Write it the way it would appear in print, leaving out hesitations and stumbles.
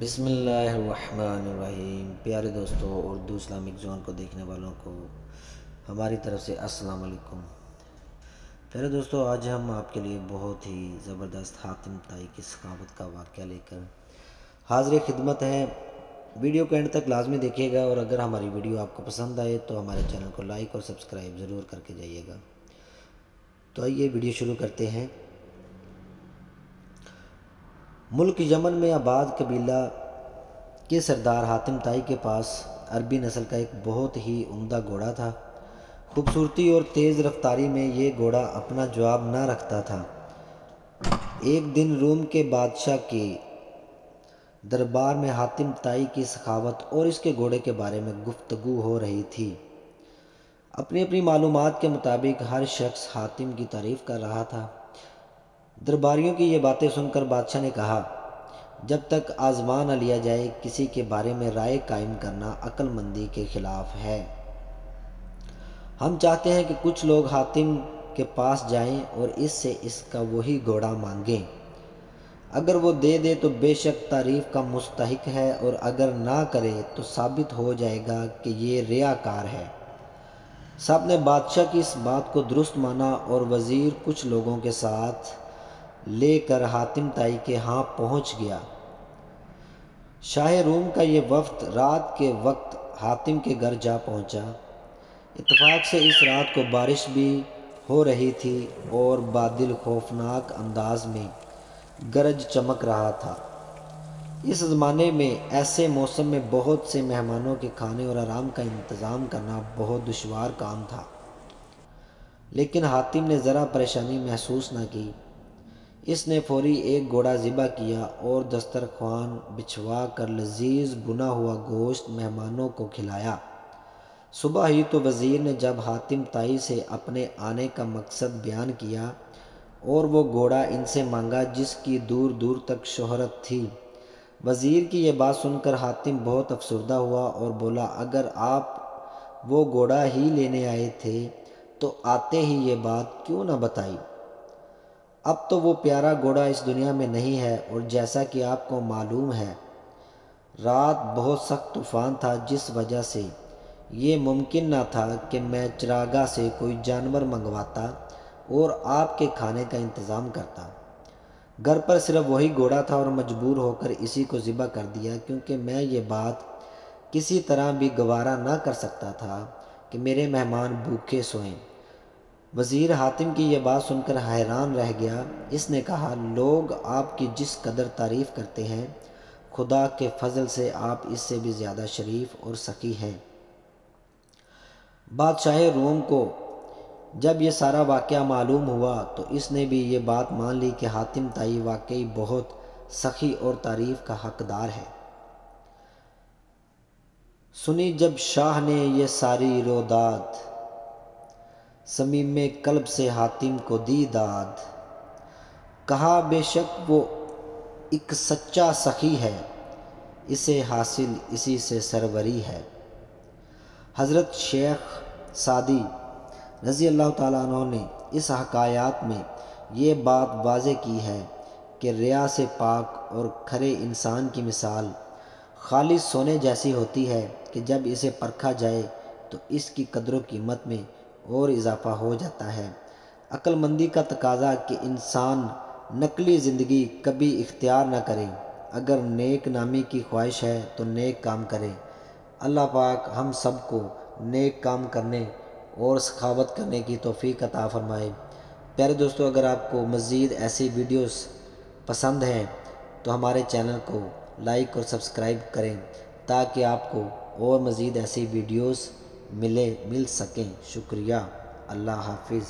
بسم اللہ الرحمن الرحیم۔ پیارے دوستوں، اردو اسلامک زون کو دیکھنے والوں کو ہماری طرف سے السلام علیکم۔ پیارے دوستوں، آج ہم آپ کے لیے بہت ہی زبردست حاتم طائی کی سخاوت کا واقعہ لے کر حاضر خدمت ہیں۔ ویڈیو کو اینڈ تک لازمی دیکھیے گا، اور اگر ہماری ویڈیو آپ کو پسند آئے تو ہمارے چینل کو لائک اور سبسکرائب ضرور کر کے جائیے گا۔ تو آئیے ویڈیو شروع کرتے ہیں۔ ملک یمن میں آباد قبیلہ کے سردار حاتم طائی کے پاس عربی نسل کا ایک بہت ہی عمدہ گھوڑا تھا۔ خوبصورتی اور تیز رفتاری میں یہ گھوڑا اپنا جواب نہ رکھتا تھا۔ ایک دن روم کے بادشاہ کے دربار میں حاتم طائی کی سخاوت اور اس کے گھوڑے کے بارے میں گفتگو ہو رہی تھی۔ اپنی اپنی معلومات کے مطابق ہر شخص حاتم کی تعریف کر رہا تھا۔ درباریوں کی یہ باتیں سن کر بادشاہ نے کہا، جب تک آزما نہ لیا جائے کسی کے بارے میں رائے قائم کرنا عقل مندی کے خلاف ہے۔ ہم چاہتے ہیں کہ کچھ لوگ حاتم کے پاس جائیں اور اس کا وہی گھوڑا مانگیں۔ اگر وہ دے دے تو بے شک تعریف کا مستحق ہے، اور اگر نہ کرے تو ثابت ہو جائے گا کہ یہ ریاکار ہے۔ سب نے بادشاہ کی اس بات کو درست مانا، اور وزیر کچھ لوگوں کے ساتھ لے کر حاتم طائی کے ہاں پہنچ گیا۔ شاہ روم کا یہ وفد رات کے وقت حاتم کے گھر جا پہنچا۔ اتفاق سے اس رات کو بارش بھی ہو رہی تھی اور بادل خوفناک انداز میں گرج چمک رہا تھا۔ اس زمانے میں ایسے موسم میں بہت سے مہمانوں کے کھانے اور آرام کا انتظام کرنا بہت دشوار کام تھا، لیکن حاتم نے ذرا پریشانی محسوس نہ کی۔ اس نے فوری ایک گھوڑا ذبح کیا اور دسترخوان بچھوا کر لذیذ بنا ہوا گوشت مہمانوں کو کھلایا۔ صبح ہی تو وزیر نے جب حاتم طائی سے اپنے آنے کا مقصد بیان کیا اور وہ گھوڑا ان سے مانگا جس کی دور دور تک شہرت تھی۔ وزیر کی یہ بات سن کر حاتم بہت افسردہ ہوا اور بولا، اگر آپ وہ گھوڑا ہی لینے آئے تھے تو آتے ہی یہ بات کیوں نہ بتائی؟ اب تو وہ پیارا گھوڑا اس دنیا میں نہیں ہے، اور جیسا کہ آپ کو معلوم ہے رات بہت سخت طوفان تھا، جس وجہ سے یہ ممکن نہ تھا کہ میں چراگاہ سے کوئی جانور منگواتا اور آپ کے کھانے کا انتظام کرتا۔ گھر پر صرف وہی گھوڑا تھا اور مجبور ہو کر اسی کو ذبح کر دیا، کیونکہ میں یہ بات کسی طرح بھی گوارا نہ کر سکتا تھا کہ میرے مہمان بھوکے سوئیں۔ وزیر حاتم کی یہ بات سن کر حیران رہ گیا۔ اس نے کہا، لوگ آپ کی جس قدر تعریف کرتے ہیں، خدا کے فضل سے آپ اس سے بھی زیادہ شریف اور سخی ہیں۔ بادشاہ روم کو جب یہ سارا واقعہ معلوم ہوا تو اس نے بھی یہ بات مان لی کہ حاتم طائی واقعی بہت سخی اور تعریف کا حقدار ہے۔ سنی جب شاہ نے یہ ساری روداد، صمیم قلب سے حاتم کو دی داد۔ کہا، بے شک وہ ایک سچا سخی ہے، اسے حاصل اسی سے سروری ہے۔ حضرت شیخ سعدی رضی اللہ تعالیٰ عنہ نے اس حکایات میں یہ بات واضح کی ہے کہ ریا سے پاک اور کھرے انسان کی مثال خالص سونے جیسی ہوتی ہے کہ جب اسے پرکھا جائے تو اس کی قدر و قیمت میں اور اضافہ ہو جاتا ہے۔ عقل مندی کا تقاضا کہ انسان نقلی زندگی کبھی اختیار نہ کرے۔ اگر نیک نامی کی خواہش ہے تو نیک کام کرے۔ اللہ پاک ہم سب کو نیک کام کرنے اور سخاوت کرنے کی توفیق عطا فرمائے۔ پیارے دوستو، اگر آپ کو مزید ایسی ویڈیوز پسند ہیں تو ہمارے چینل کو لائک اور سبسکرائب کریں تاکہ آپ کو اور مزید ایسی ویڈیوز مل سکیں۔ شکریہ۔ اللہ حافظ۔